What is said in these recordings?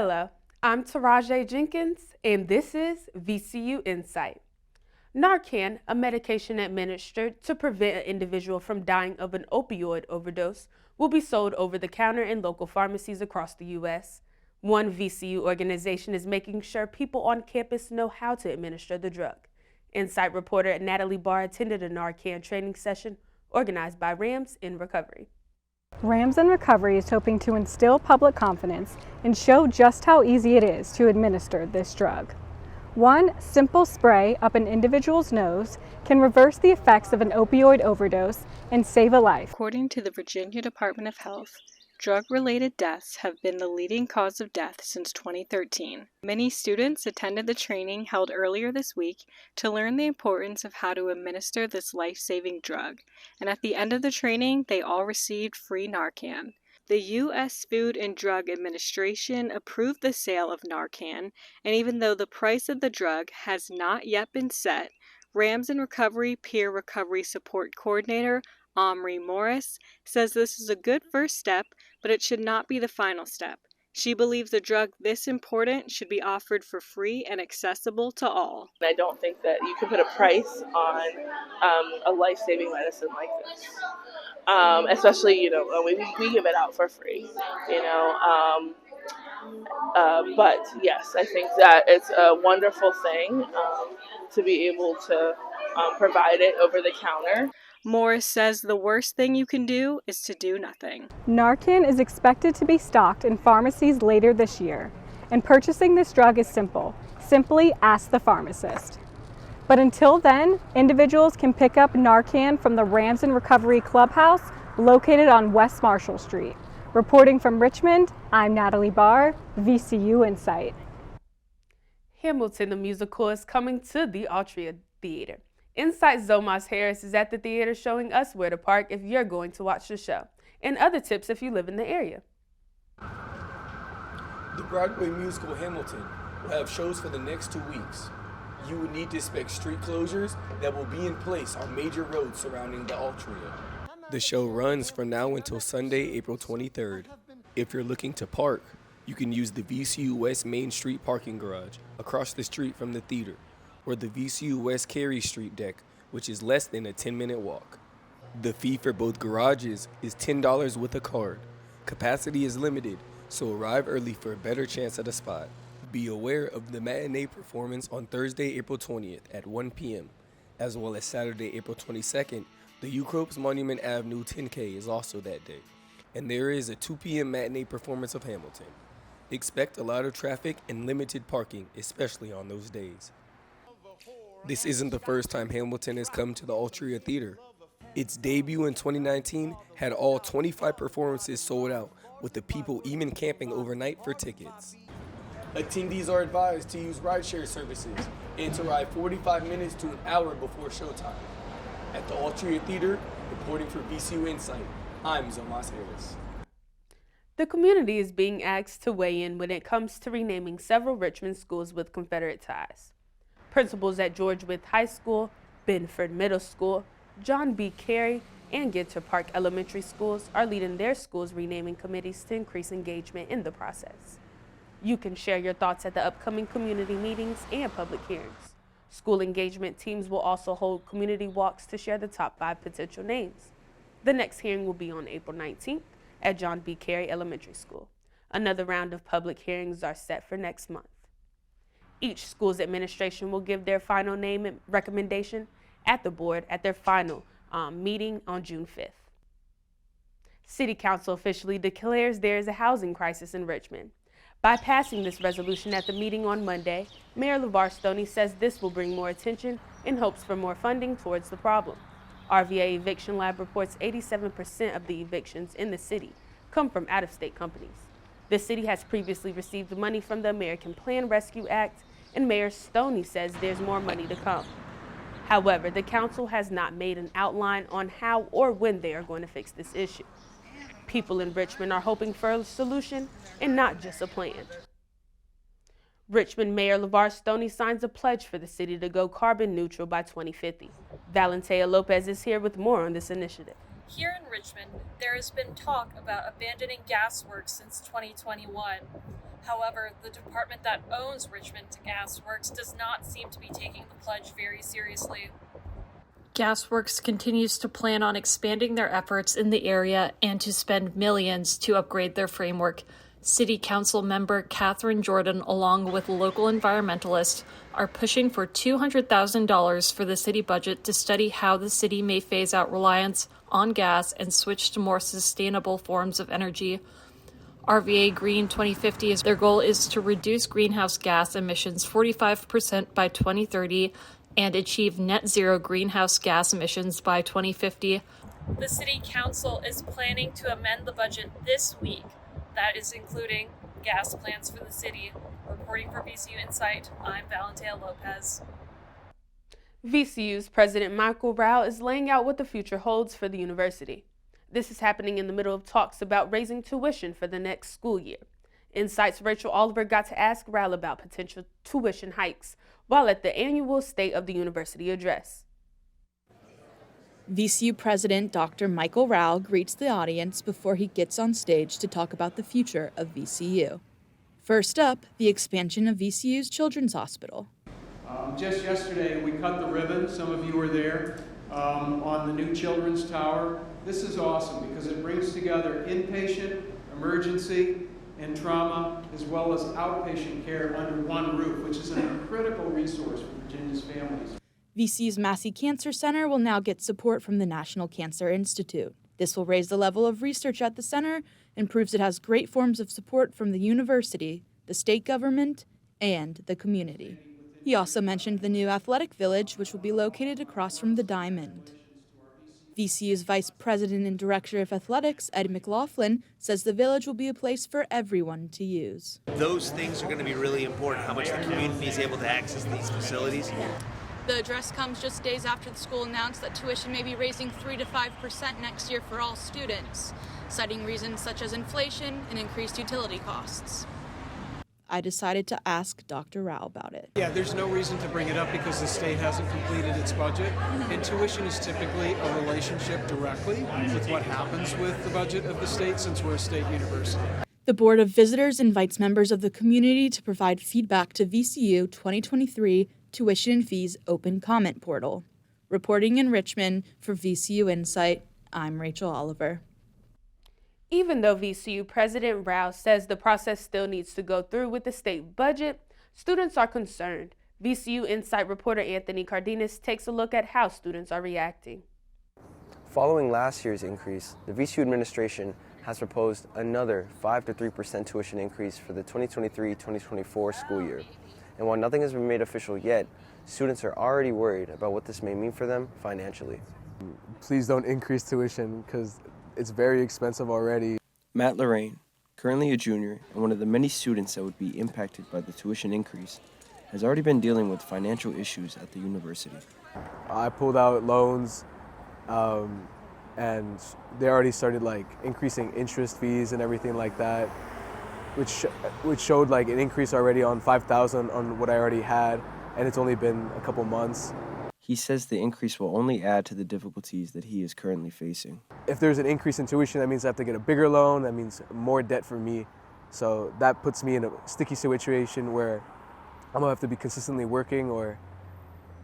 Hello, I'm Taraji Jenkins, and this is VCU InSight. Narcan, a medication administered to prevent an individual from dying of an opioid overdose, will be sold over the counter in local pharmacies across the U.S. One VCU organization is making sure people on campus know how to administer the drug. InSight reporter Natalie Barr attended a Narcan training session organized by Rams in Recovery. Rams in Recovery is hoping to instill public confidence and show just how easy it is to administer this drug. One simple spray up an individual's nose can reverse the effects of an opioid overdose and save a life. According to the Virginia Department of Health, drug-related deaths have been the leading cause of death since 2013. Many students attended the training held earlier this week to learn the importance of how to administer this life-saving drug, and at the end of the training, they all received free Narcan. The U.S. Food and Drug Administration approved the sale of Narcan, and even though the price of the drug has not yet been set, Rams in Recovery Peer Recovery Support Coordinator Omri Morris says this is a good first step, but it should not be the final step. She believes a drug this important should be offered for free and accessible to all. I don't think that you can put a price on a life-saving medicine like this. Especially, we give it out for free, but yes, I think that it's a wonderful thing to be able to provide it over the counter. Morris says the worst thing you can do is to do nothing. Narcan is expected to be stocked in pharmacies later this year, and purchasing this drug is simple. Simply ask the pharmacist. But until then, individuals can pick up Narcan from the Rams in Recovery Clubhouse located on West Marshall Street. Reporting from Richmond, I'm Natalie Barr, VCU InSight. Hamilton the musical is coming to the Altria Theater. InSight Zomas Harris is at the theater showing us where to park if you're going to watch the show, and other tips if you live in the area. The Broadway musical Hamilton will have shows for the next 2 weeks. You will need to expect street closures that will be in place on major roads surrounding the Altria. The show runs from now until Sunday, April 23rd. If you're looking to park, you can use the VCU West Main Street parking garage across the street from the theater, or the VCU West Carey Street deck, which is less than a 10-minute walk. The fee for both garages is $10 with a card. Capacity is limited, so arrive early for a better chance at a spot. Be aware of the matinee performance on Thursday, April 20th at 1 p.m., as well as Saturday, April 22nd. The Ucropes Monument Avenue 10K is also that day, and there is a 2 p.m. matinee performance of Hamilton. Expect a lot of traffic and limited parking, especially on those days. This isn't the first time Hamilton has come to the Altria Theater. Its debut in 2019 had all 25 performances sold out, with the people even camping overnight for tickets. Attendees are advised to use rideshare services and to arrive 45 minutes to an hour before showtime. At the Altria Theater, reporting for VCU InSight, I'm Zomas Harris. The community is being asked to weigh in when it comes to renaming several Richmond schools with Confederate ties. Principals at George Wythe High School, Benford Middle School, John B. Carey, and Ginter Park Elementary Schools are leading their schools' renaming committees to increase engagement in the process. You can share your thoughts at the upcoming community meetings and public hearings. School engagement teams will also hold community walks to share the top 5 potential names. The next hearing will be on April 19th at John B. Carey Elementary School. Another round of public hearings are set for next month. Each school's administration will give their final name and recommendation at the board at their final meeting on June 5th. City Council officially declares there is a housing crisis in Richmond. By passing this resolution at the meeting on Monday, Mayor LeVar Stoney says this will bring more attention and hopes for more funding towards the problem. RVA Eviction Lab reports 87% of the evictions in the city come from out-of-state companies. The city has previously received money from the American Plan Rescue Act, and Mayor Stoney says there's more money to come. However, the council has not made an outline on how or when they are going to fix this issue. People in Richmond are hoping for a solution and not just a plan. Richmond Mayor LeVar Stoney signs a pledge for the city to go carbon neutral by 2050. Valentea Lopez is here with more on this initiative. Here in Richmond, there has been talk about abandoning gasworks since 2021. However, the department that owns Richmond Gas Works does not seem to be taking the pledge very seriously. Gasworks continues to plan on expanding their efforts in the area and to spend millions to upgrade their framework. City Council member Catherine Jordan, along with local environmentalists, are pushing for $200,000 for the city budget to study how the city may phase out reliance on gas and switch to more sustainable forms of energy. RVA Green 2050 their goal is to reduce greenhouse gas emissions 45% by 2030 and achieve net zero greenhouse gas emissions by 2050. The City Council is planning to amend the budget this week. That is including gas plans for the city. Reporting for VCU InSight, I'm Valentina Lopez. VCU's President Michael Rao is laying out what the future holds for the university. This is happening in the middle of talks about raising tuition for the next school year. InSight's Rachel Oliver got to ask Rao about potential tuition hikes while at the annual State of the University address. VCU President Dr. Michael Rao greets the audience before he gets on stage to talk about the future of VCU. First up, the expansion of VCU's Children's Hospital. Just yesterday, we cut the ribbon. Some of you were there on the new Children's Tower. This is awesome because it brings together inpatient, emergency, and trauma, as well as outpatient care under one roof, which is a critical resource for Virginia's families. VCU's Massey Cancer Center will now get support from the National Cancer Institute. This will raise the level of research at the center and proves it has great forms of support from the university, the state government, and the community. He also mentioned the new athletic village, which will be located across from the Diamond. VCU's Vice President and Director of Athletics, Ed McLaughlin, says the village will be a place for everyone to use. Those things are going to be really important, how much the community is able to access these facilities. The address comes just days after the school announced that tuition may be raising 3 to 5% next year for all students, citing reasons such as inflation and increased utility costs. I decided to ask Dr. Rao about it. Yeah, there's no reason to bring it up because the state hasn't completed its budget. And tuition is typically a relationship directly with what happens with the budget of the state since we're a state university. The Board of Visitors invites members of the community to provide feedback to VCU 2023 Tuition and Fees Open Comment Portal. Reporting in Richmond for VCU InSight, I'm Rachel Oliver. Even though VCU President Rao says the process still needs to go through with the state budget, students are concerned. VCU InSight reporter Anthony Cardenas takes a look at how students are reacting. Following last year's increase, the VCU administration has proposed another 5 to 3% tuition increase for the 2023-2024 school year. And while nothing has been made official yet, students are already worried about what this may mean for them financially. Please don't increase tuition because it's very expensive already. Matt Lorraine, currently a junior and one of the many students that would be impacted by the tuition increase, has already been dealing with financial issues at the university. I pulled out loans and they already started increasing interest fees and everything like that, which showed an increase already on $5,000 on what I already had, and it's only been a couple months. He says the increase will only add to the difficulties that he is currently facing. If there's an increase in tuition, that means I have to get a bigger loan. That means more debt for me. So that puts me in a sticky situation where I'm gonna have to be consistently working, or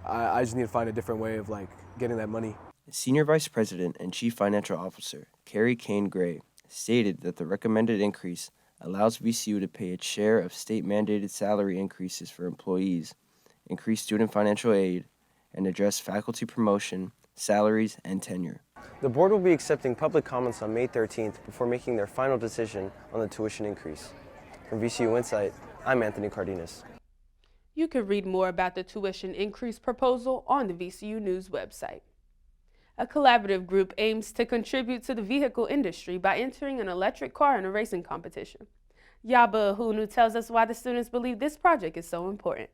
I just need to find a different way of getting that money. Senior Vice President and Chief Financial Officer Carrie Kane Gray stated that the recommended increase allows VCU to pay its share of state-mandated salary increases for employees, increase student financial aid, and address faculty promotion, salaries, and tenure. The board will be accepting public comments on May 13th before making their final decision on the tuition increase. From VCU InSight, I'm Anthony Cardenas. You can read more about the tuition increase proposal on the VCU News website. A collaborative group aims to contribute to the vehicle industry by entering an electric car in a racing competition. Yaba Ahunu tells us why the students believe this project is so important.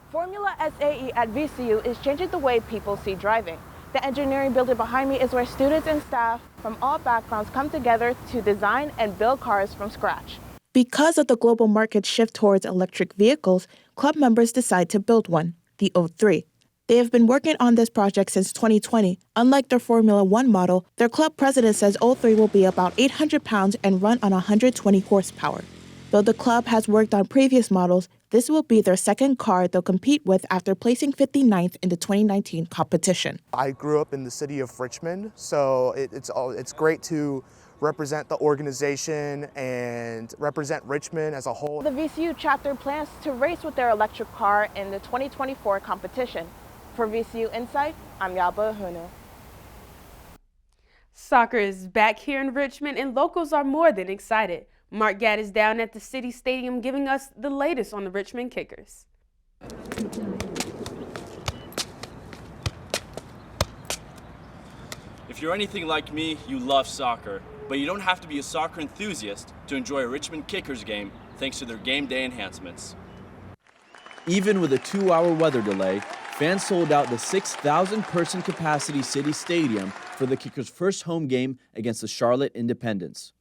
Formula SAE at VCU is changing the way people see driving. The engineering building behind me is where students and staff from all backgrounds come together to design and build cars from scratch. Because of the global market shift towards electric vehicles, club members decide to build one, the O3. They have been working on this project since 2020. Unlike their Formula One model, their club president says O3 will be about 800 pounds and run on 120 horsepower. Though the club has worked on previous models, this will be their second car they'll compete with after placing 59th in the 2019 competition. I grew up in the city of Richmond, so it's great to represent the organization and represent Richmond as a whole. The VCU chapter plans to race with their electric car in the 2024 competition. For VCU InSight, I'm Yaba Hunu. Soccer is back here in Richmond and locals are more than excited. Mark Gadd is down at the City Stadium giving us the latest on the Richmond Kickers. If you're anything like me, you love soccer, but you don't have to be a soccer enthusiast to enjoy a Richmond Kickers game thanks to their game day enhancements. Even with a 2-hour weather delay, fans sold out the 6,000-person capacity City Stadium for the Kickers' first home game against the Charlotte Independents.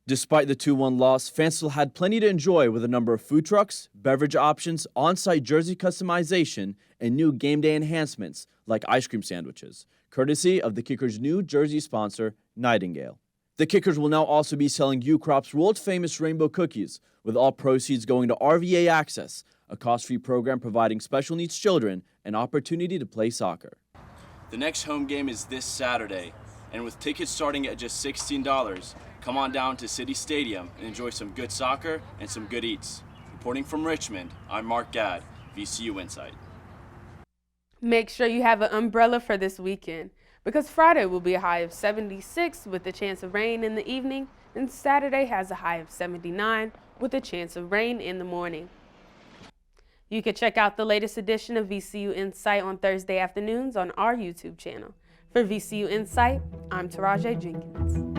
Despite the 2-1 loss, fans still had plenty to enjoy with a number of food trucks, beverage options, on-site jersey customization, and new game day enhancements like ice cream sandwiches, courtesy of the Kickers' new jersey sponsor, Nightingale. The Kickers will now also be selling U-Crop's world-famous rainbow cookies, with all proceeds going to RVA Access, a cost-free program providing special needs children an opportunity to play soccer. The next home game is this Saturday, and with tickets starting at just $16, come on down to City Stadium and enjoy some good soccer and some good eats. Reporting from Richmond, I'm Mark Gadd, VCU InSight. Make sure you have an umbrella for this weekend, because Friday will be a high of 76 with a chance of rain in the evening, and Saturday has a high of 79 with a chance of rain in the morning. You can check out the latest edition of VCU InSight on Thursday afternoons on our YouTube channel. For VCU InSight, I'm Taraji Jenkins.